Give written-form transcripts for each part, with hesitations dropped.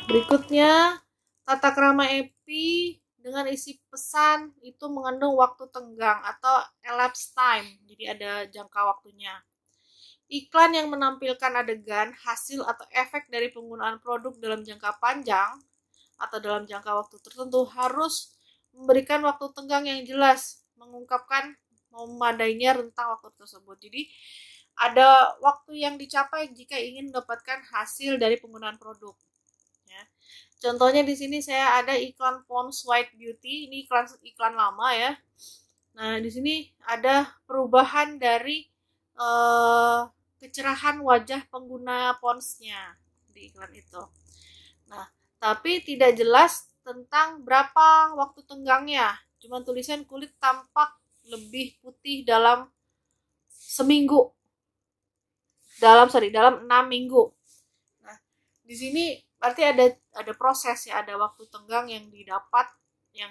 Berikutnya, tata krama EPI dengan isi pesan itu mengandung waktu tenggang atau elapsed time, jadi ada jangka waktunya. Iklan yang menampilkan adegan, hasil atau efek dari penggunaan produk dalam jangka panjang atau dalam jangka waktu tertentu harus memberikan waktu tenggang yang jelas, mengungkapkan memadainya rentang waktu tersebut. Jadi ada waktu yang dicapai jika ingin mendapatkan hasil dari penggunaan produk. Ya. Contohnya di sini saya ada iklan Pond's White Beauty, ini iklan lama ya. Nah di sini ada perubahan dari kecerahan wajah pengguna Pond's-nya di iklan itu. Nah tapi tidak jelas tentang berapa waktu tenggangnya. Cuma tulisan kulit tampak lebih putih dalam seminggu. Dalam 6 minggu. Nah, di sini berarti ada proses ya, ada waktu tenggang yang didapat yang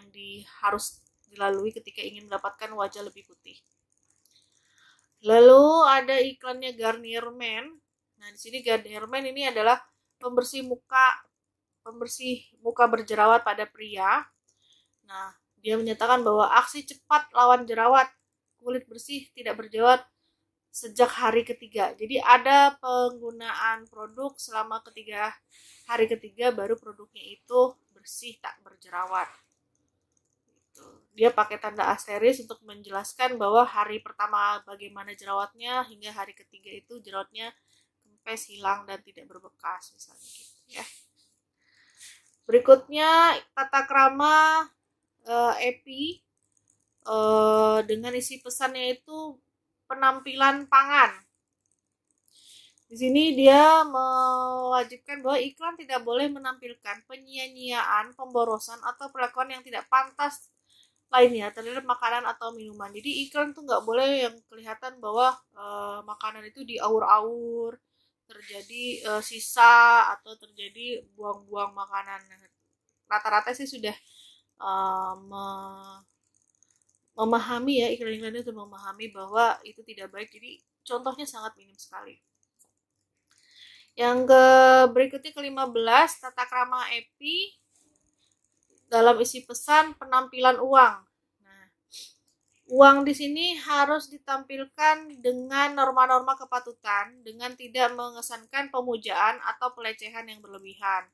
harus dilalui ketika ingin mendapatkan wajah lebih putih. Lalu ada iklannya Garnier Men. Nah, di sini Garnier Men ini adalah pembersih muka berjerawat pada pria. Nah, dia menyatakan bahwa aksi cepat lawan jerawat, kulit bersih tidak berjerawat sejak hari ketiga. Jadi ada penggunaan produk selama hari ketiga baru produknya itu bersih tak berjerawat. Dia pakai tanda asteris untuk menjelaskan bahwa hari pertama bagaimana jerawatnya hingga hari ketiga itu jerawatnya kempes, hilang dan tidak berbekas misalnya gitu ya. Berikutnya tata krama EPI dengan isi pesannya itu penampilan pangan. Di sini dia mewajibkan bahwa iklan tidak boleh menampilkan penyia-nyiaan, pemborosan atau perlakuan yang tidak pantas lainnya terhadap makanan atau minuman. Jadi iklan tuh nggak boleh yang kelihatan bahwa makanan itu diaur-aur, terjadi sisa atau terjadi buang-buang makanan. Rata-rata sih sudah memahami ya, iklan-iklan itu memahami bahwa itu tidak baik. Jadi contohnya sangat minim sekali. Yang berikutnya ke-15, tata krama EPI dalam isi pesan penampilan uang. Nah, uang di sini harus ditampilkan dengan norma-norma kepatutan dengan tidak mengesankan pemujaan atau pelecehan yang berlebihan.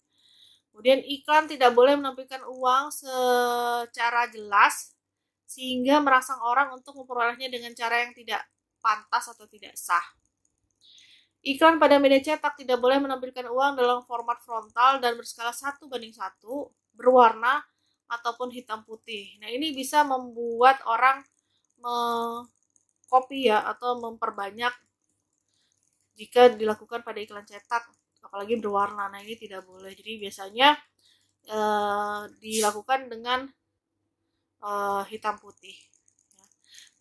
Kemudian iklan tidak boleh menampilkan uang secara jelas sehingga merangsang orang untuk memperolehnya dengan cara yang tidak pantas atau tidak sah. Iklan pada media cetak tidak boleh menampilkan uang dalam format frontal dan berskala 1:1, berwarna ataupun hitam putih. Nah, ini bisa membuat orang copy ya atau memperbanyak jika dilakukan pada iklan cetak, apalagi berwarna. Nah, ini tidak boleh. Jadi biasanya dilakukan dengan hitam putih.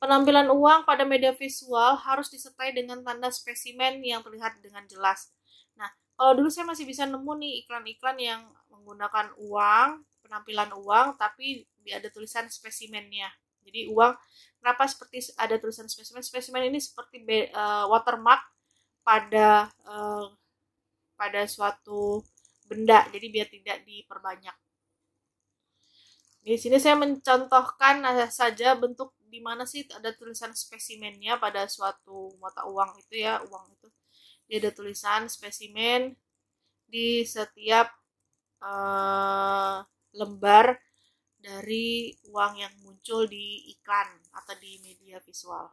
Penampilan uang pada media visual harus disertai dengan tanda spesimen yang terlihat dengan jelas. Nah, kalau dulu saya masih bisa nemu nih iklan-iklan yang menggunakan uang, penampilan uang, tapi ada tulisan spesimennya. Jadi uang, kenapa seperti ada tulisan spesimen? Spesimen ini seperti watermark pada suatu benda, jadi biar tidak diperbanyak. Di sini saya mencontohkan saja bentuk di mana sih ada tulisan spesimennya pada suatu mata uang itu ya, uang itu. Dia ada tulisan spesimen di setiap lembar dari uang yang muncul di iklan atau di media visual.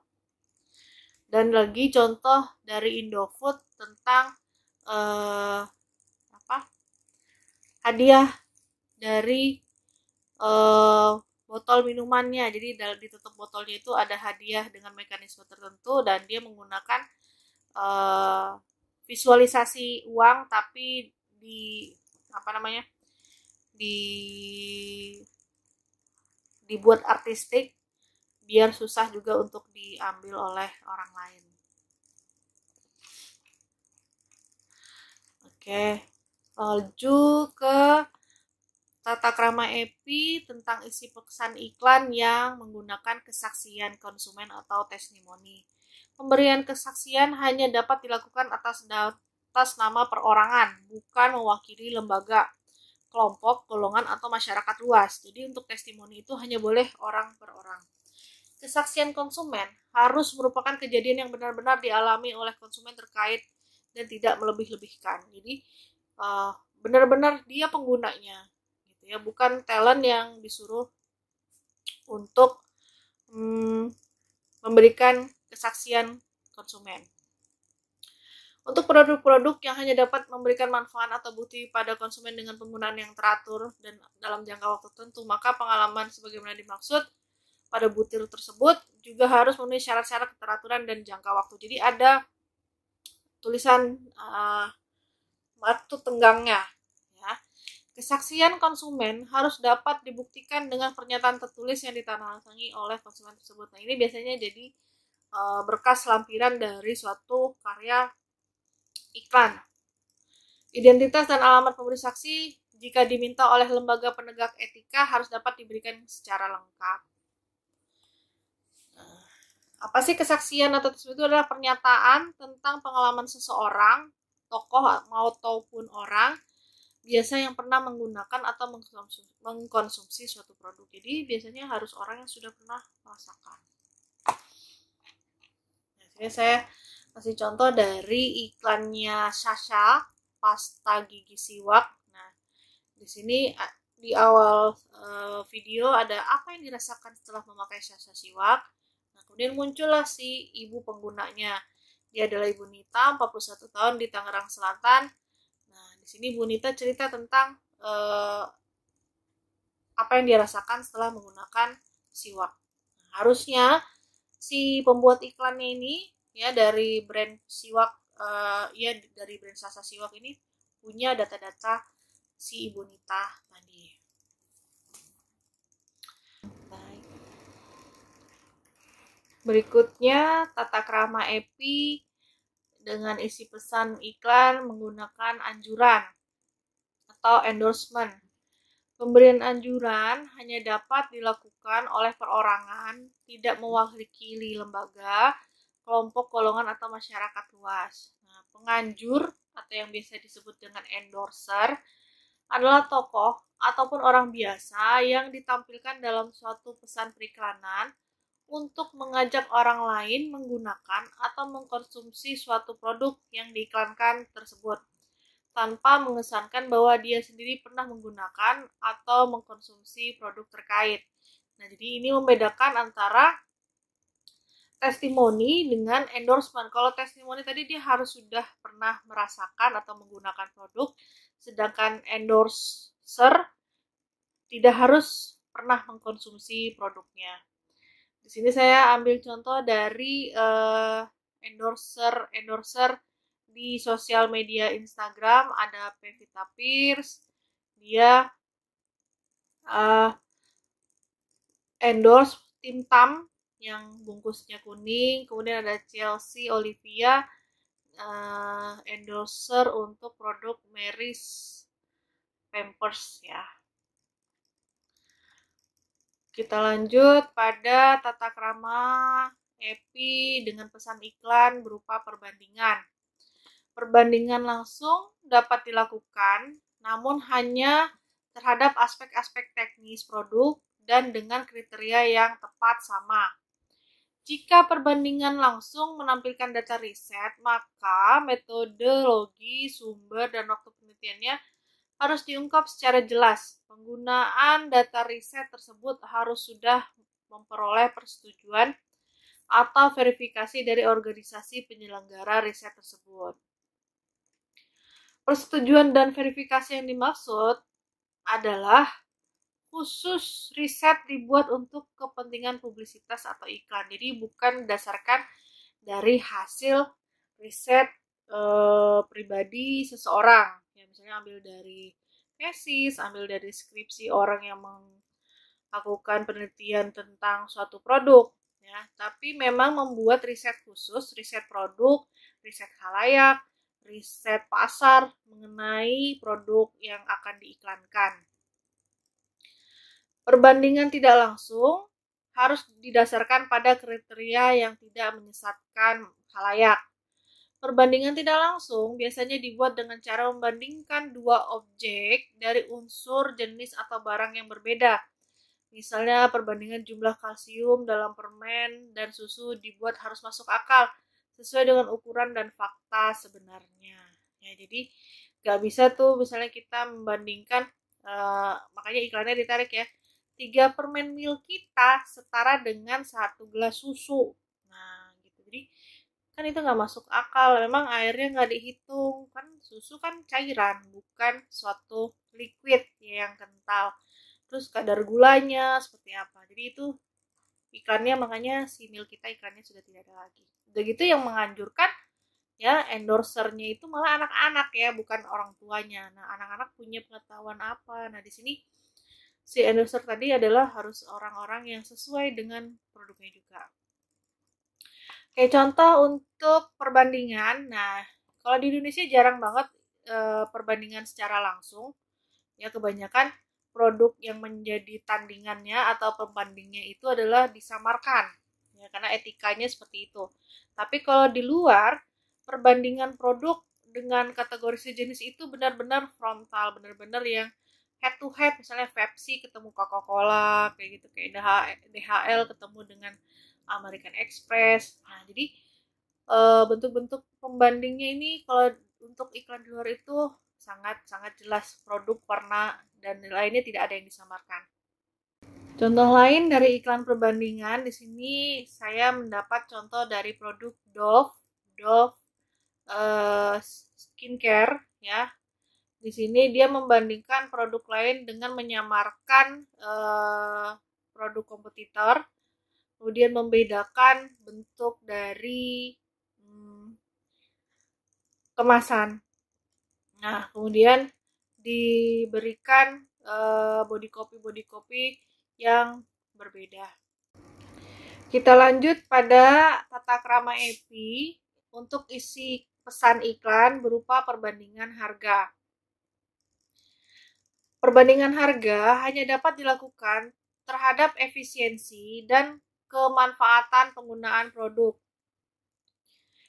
Dan lagi contoh dari Indofood tentang hadiah dari botol minumannya. Jadi di tutup botolnya itu ada hadiah dengan mekanisme tertentu dan dia menggunakan visualisasi uang tapi dibuat artistik biar susah juga untuk diambil oleh orang lain. Oke, lanjut ke tata krama EPI tentang isi pesan iklan yang menggunakan kesaksian konsumen atau testimoni. Pemberian kesaksian hanya dapat dilakukan atas nama perorangan, bukan mewakili lembaga. kelompok, golongan, atau masyarakat luas. Jadi untuk testimoni itu hanya boleh orang per orang. Kesaksian konsumen harus merupakan kejadian yang benar-benar dialami oleh konsumen terkait dan tidak melebih-lebihkan. Jadi benar-benar dia penggunanya, gitu ya, bukan talent yang disuruh untuk memberikan kesaksian konsumen. Untuk produk-produk yang hanya dapat memberikan manfaat atau bukti pada konsumen dengan penggunaan yang teratur dan dalam jangka waktu tertentu, maka pengalaman sebagaimana dimaksud pada butir tersebut juga harus memenuhi syarat-syarat keteraturan dan jangka waktu. Jadi ada tulisan waktu tenggangnya. Ya. Kesaksian konsumen harus dapat dibuktikan dengan pernyataan tertulis yang ditandatangani oleh konsumen tersebut. Nah, ini biasanya jadi berkas lampiran dari suatu karya iklan. Identitas dan alamat pemberi saksi jika diminta oleh lembaga penegak etika harus dapat diberikan secara lengkap. Apa sih kesaksian atau tersebut? Itu adalah pernyataan tentang pengalaman seseorang, tokoh maupun orang biasa yang pernah menggunakan atau mengkonsumsi suatu produk. Jadi biasanya harus orang yang sudah pernah merasakan. Nah, saya kasih contoh dari iklannya Sasha pasta gigi siwak. Nah, di sini di awal video ada apa yang dirasakan setelah memakai Sasha siwak. Nah, kemudian muncullah si ibu penggunanya. Dia adalah Ibu Nita, 41 tahun di Tangerang Selatan. Nah, di sini Bu Nita cerita tentang apa yang dia rasakan setelah menggunakan siwak. Nah, harusnya si pembuat iklannya ini ya dari brand siwak dari brand Sasha siwak ini punya data-data si Ibu Nita tadi. Baik. Berikutnya tata krama EPI dengan isi pesan iklan menggunakan anjuran atau endorsement. Pemberian anjuran hanya dapat dilakukan oleh perorangan, tidak mewakili lembaga, kelompok, golongan, atau masyarakat luas. Nah, penganjur atau yang biasa disebut dengan endorser adalah tokoh ataupun orang biasa yang ditampilkan dalam suatu pesan periklanan untuk mengajak orang lain menggunakan atau mengkonsumsi suatu produk yang diiklankan tersebut, tanpa mengesankan bahwa dia sendiri pernah menggunakan atau mengkonsumsi produk terkait. Nah, jadi ini membedakan antara testimoni dengan endorsement. Kalau testimoni tadi dia harus sudah pernah merasakan atau menggunakan produk, sedangkan endorser tidak harus pernah mengkonsumsi produknya. Di sini saya ambil contoh dari endorser di sosial media Instagram. Ada Pevita Pierce, dia endorse Tim Tam yang bungkusnya kuning. Kemudian ada Chelsea Olivia, endorser untuk produk Mary's Pampers ya. Kita lanjut pada tata krama EPI dengan pesan iklan berupa perbandingan. Perbandingan langsung dapat dilakukan, namun hanya terhadap aspek-aspek teknis produk dan dengan kriteria yang tepat sama. Jika perbandingan langsung menampilkan data riset, maka metodologi, sumber, dan waktu penelitiannya harus diungkap secara jelas. Penggunaan data riset tersebut harus sudah memperoleh persetujuan atau verifikasi dari organisasi penyelenggara riset tersebut. Persetujuan dan verifikasi yang dimaksud adalah khusus riset dibuat untuk kepentingan publisitas atau iklan. Jadi bukan berdasarkan dari hasil riset pribadi seseorang. Ya, misalnya ambil dari tesis, ambil dari skripsi orang yang melakukan penelitian tentang suatu produk. Ya, tapi memang membuat riset khusus, riset produk, riset khalayak, riset pasar mengenai produk yang akan diiklankan. Perbandingan tidak langsung harus didasarkan pada kriteria yang tidak menyesatkan khalayak. Perbandingan tidak langsung biasanya dibuat dengan cara membandingkan dua objek dari unsur, jenis, atau barang yang berbeda. Misalnya perbandingan jumlah kalsium dalam permen dan susu dibuat harus masuk akal sesuai dengan ukuran dan fakta sebenarnya. Ya, jadi nggak bisa tuh misalnya kita membandingkan, makanya iklannya ditarik ya, 3 permen milk kita setara dengan 1 gelas susu. Nah gitu, jadi kan itu nggak masuk akal, memang airnya nggak dihitung, kan susu kan cairan bukan suatu liquid yang kental, terus kadar gulanya seperti apa, jadi itu iklannya, makanya si milk kita iklannya sudah tidak ada lagi. Udah gitu yang menganjurkan ya endorsernya itu malah anak-anak ya, bukan orang tuanya. Nah anak-anak punya pengetahuan apa? Nah di sini si endorser tadi adalah harus orang-orang yang sesuai dengan produknya juga. Kayak contoh untuk perbandingan, nah kalau di Indonesia jarang banget perbandingan secara langsung, ya kebanyakan produk yang menjadi tandingannya atau pembandingnya itu adalah disamarkan, ya karena etikanya seperti itu. Tapi kalau di luar, perbandingan produk dengan kategori sejenis itu benar-benar frontal, benar-benar yang head to head, misalnya Pepsi ketemu Coca-Cola kayak gitu, kayak DHL ketemu dengan American Express. Nah jadi bentuk-bentuk pembandingnya ini kalau untuk iklan di luar itu sangat-sangat jelas, produk, warna, dan lainnya tidak ada yang disamarkan. Contoh lain dari iklan perbandingan, di sini saya mendapat contoh dari produk Dove skincare ya. Di sini dia membandingkan produk lain dengan menyamarkan produk kompetitor, kemudian membedakan bentuk dari kemasan. Nah, kemudian diberikan body copy yang berbeda. Kita lanjut pada tata krama EPI untuk isi pesan iklan berupa perbandingan harga. Perbandingan harga hanya dapat dilakukan terhadap efisiensi dan kemanfaatan penggunaan produk,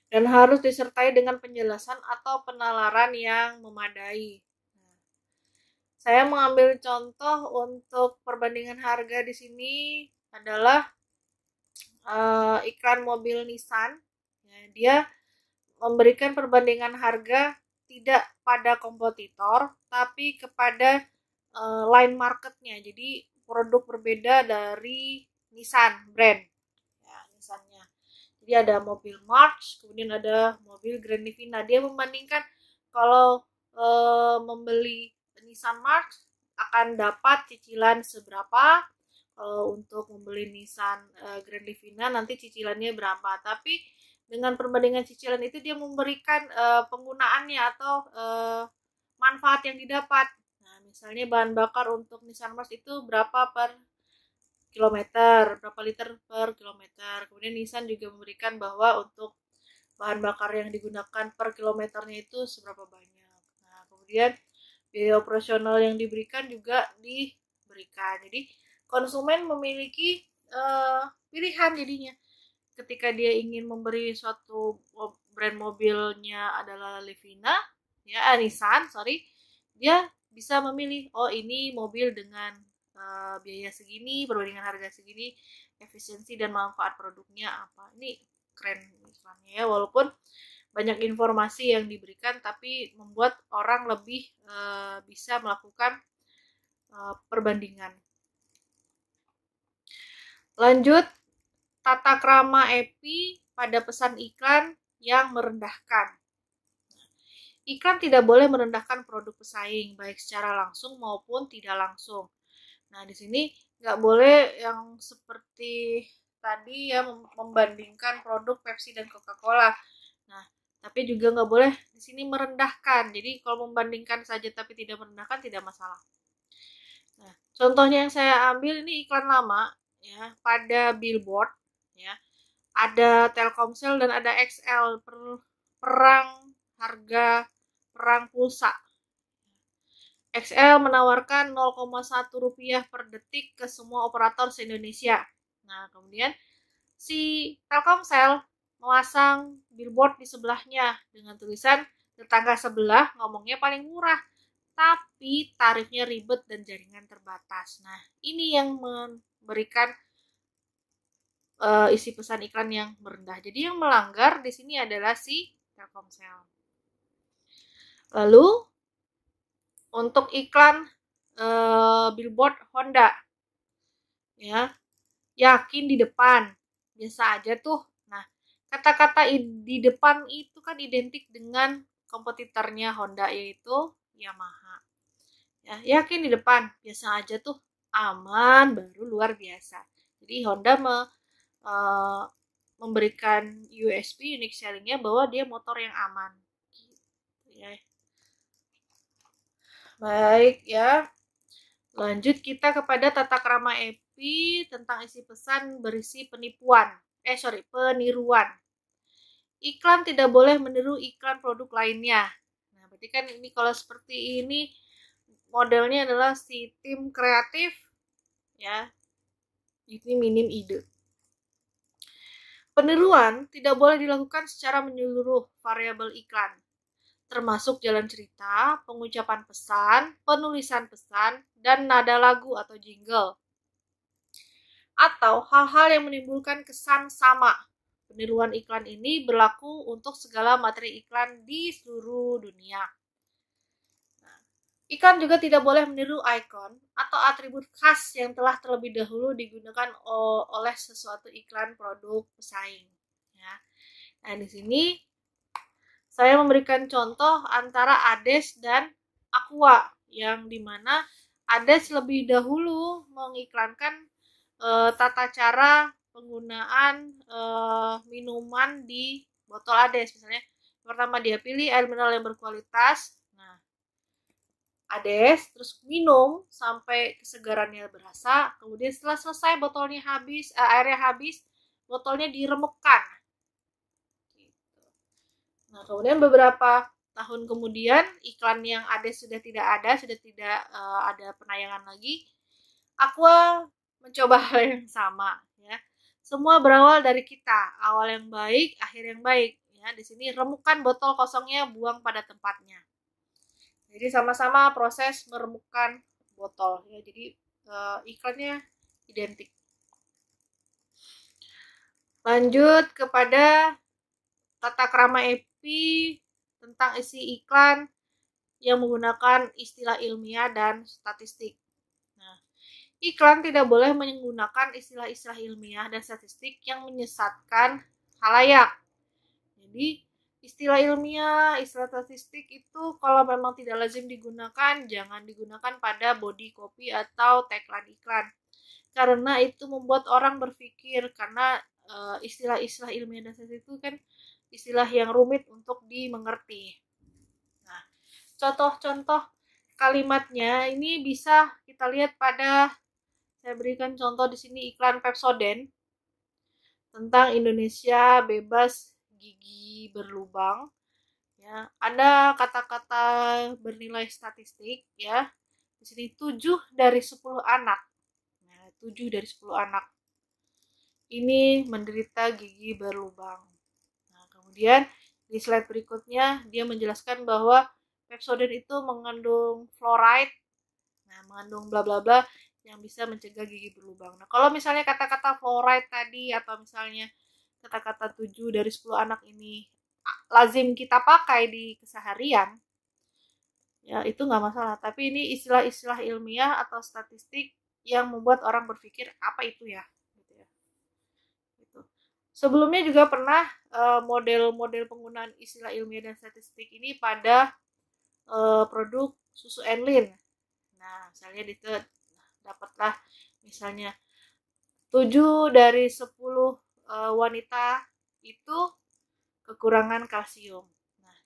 dan harus disertai dengan penjelasan atau penalaran yang memadai. Saya mengambil contoh untuk perbandingan harga di sini adalah iklan mobil Nissan. Ya, dia memberikan perbandingan harga tidak pada kompetitor, tapi kepada line marketnya. Jadi produk berbeda dari Nissan brand. Ya, Nissannya. Jadi ada mobil March, kemudian ada mobil Grand Livina. Dia membandingkan kalau membeli Nissan March akan dapat cicilan seberapa, kalau untuk membeli Nissan Grand Livina nanti cicilannya berapa. Tapi dengan perbandingan cicilan itu dia memberikan penggunaannya atau manfaat yang didapat. Nah, misalnya bahan bakar untuk Nissan March itu berapa per kilometer, berapa liter per kilometer. Kemudian Nissan juga memberikan bahwa untuk bahan bakar yang digunakan per kilometernya itu seberapa banyak. Nah, kemudian biaya operasional yang diberikan juga diberikan. Jadi konsumen memiliki pilihan jadinya. Ketika dia ingin memberi suatu brand mobilnya adalah Livina, ya Nissan, dia bisa memilih, oh ini mobil dengan biaya segini, perbandingan harga segini, efisiensi dan manfaat produknya apa. Ini keren iklannya ya, walaupun banyak informasi yang diberikan, tapi membuat orang lebih bisa melakukan perbandingan. Lanjut, tata krama EPI pada pesan iklan yang merendahkan. Iklan tidak boleh merendahkan produk pesaing, baik secara langsung maupun tidak langsung. Nah, di sini nggak boleh yang seperti tadi ya, membandingkan produk Pepsi dan Coca-Cola. Nah, tapi juga nggak boleh di sini merendahkan. Jadi kalau membandingkan saja tapi tidak merendahkan tidak masalah. Nah, contohnya yang saya ambil ini iklan lama ya, pada billboard ya. Ada Telkomsel dan ada XL, perang harga, perang pulsa. XL menawarkan 0,1 rupiah per detik ke semua operator se-Indonesia. Nah, kemudian si Telkomsel memasang billboard di sebelahnya dengan tulisan tetangga sebelah ngomongnya paling murah, tapi tarifnya ribet dan jaringan terbatas. Nah, ini yang memberikan isi pesan iklan yang merendah. Jadi yang melanggar di sini adalah si Telkomsel. Lalu untuk iklan billboard Honda, ya, yakin di depan, biasa aja tuh. Nah, kata-kata di depan itu kan identik dengan kompetitornya Honda, yaitu Yamaha. Ya, yakin di depan, biasa aja tuh, aman, baru luar biasa. Jadi Honda memberikan USP, unique sellingnya, bahwa dia motor yang aman. Gitu, ya. Baik ya, lanjut kita kepada tata krama EPI tentang isi pesan berisi peniruan. Iklan tidak boleh meniru iklan produk lainnya. Nah, berarti kan ini kalau seperti ini modelnya adalah si tim kreatif, ya, ini minim ide. Peniruan tidak boleh dilakukan secara menyeluruh variabel iklan, termasuk jalan cerita, pengucapan pesan, penulisan pesan, dan nada lagu atau jingle. Atau hal-hal yang menimbulkan kesan sama. Peniruan iklan ini berlaku untuk segala materi iklan di seluruh dunia. Iklan juga tidak boleh meniru ikon atau atribut khas yang telah terlebih dahulu digunakan oleh sesuatu iklan produk pesaing. Ya. Nah, di sini saya memberikan contoh antara Ades dan Aqua, yang dimana Ades lebih dahulu mengiklankan tata cara penggunaan minuman di botol Ades. Misalnya, pertama dia pilih air mineral yang berkualitas. Nah, Ades, terus minum sampai kesegarannya berasa. Kemudian setelah selesai botolnya habis, airnya habis, botolnya diremukkan. Gitu. Nah, kemudian beberapa tahun kemudian iklan yang Ades sudah tidak ada ada penayangan lagi. Aqua mencoba hal yang sama, ya. Semua berawal dari kita, awal yang baik, akhir yang baik. Ya, di sini remukan botol kosongnya, buang pada tempatnya. Jadi sama-sama proses meremukkan botol, ya. Jadi iklannya identik. Lanjut kepada tata krama EPI tentang isi iklan yang menggunakan istilah ilmiah dan statistik. Nah, iklan tidak boleh menggunakan istilah-istilah ilmiah dan statistik yang menyesatkan khalayak. Jadi, istilah ilmiah, istilah statistik itu kalau memang tidak lazim digunakan, jangan digunakan pada body copy atau tagline iklan. Karena itu membuat orang berpikir, karena istilah-istilah ilmiah dan statistik itu kan istilah yang rumit untuk dimengerti. Nah, contoh-contoh kalimatnya ini bisa kita lihat pada, saya berikan contoh di sini iklan Pepsodent tentang Indonesia bebas gigi berlubang. Ya, ada kata-kata bernilai statistik, ya. Di sini 7 dari 10 anak. Nah, 7 dari 10 anak ini menderita gigi berlubang. Nah, kemudian di slide berikutnya dia menjelaskan bahwa Pepsodent itu mengandung fluoride, nah, mengandung bla bla bla yang bisa mencegah gigi berlubang. Nah, kalau misalnya kata-kata fluoride tadi atau misalnya kata-kata 7 dari 10 anak ini lazim kita pakai di keseharian, ya itu nggak masalah. Tapi ini istilah-istilah ilmiah atau statistik yang membuat orang berpikir apa itu ya. Gitu ya. Gitu. Sebelumnya juga pernah model-model penggunaan istilah ilmiah dan statistik ini pada produk susu Enlin. Nah, misalnya dapatlah misalnya 7 dari 10 wanita itu kekurangan kalsium. Nah,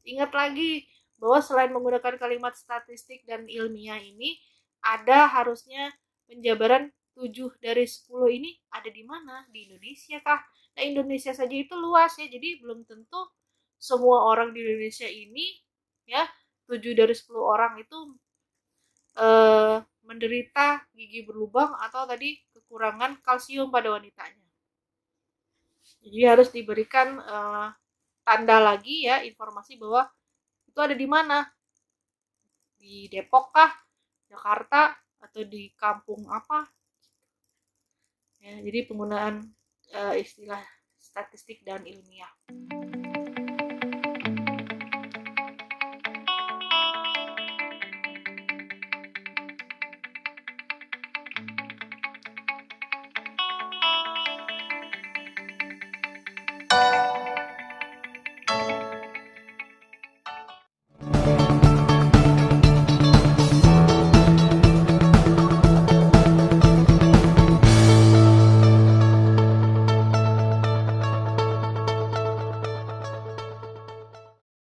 ingat lagi bahwa selain menggunakan kalimat statistik dan ilmiah ini, ada harusnya penjabaran 7 dari 10 ini ada di mana? Di Indonesia kah? Nah, Indonesia saja itu luas ya, jadi belum tentu semua orang di Indonesia ini, ya, 7 dari 10 orang itu menderita gigi berlubang atau tadi kekurangan kalsium pada wanitanya. Jadi harus diberikan tanda lagi ya, informasi bahwa itu ada di mana, di Depok kah, Jakarta, atau di kampung apa ya. Jadi penggunaan istilah statistik dan ilmiah.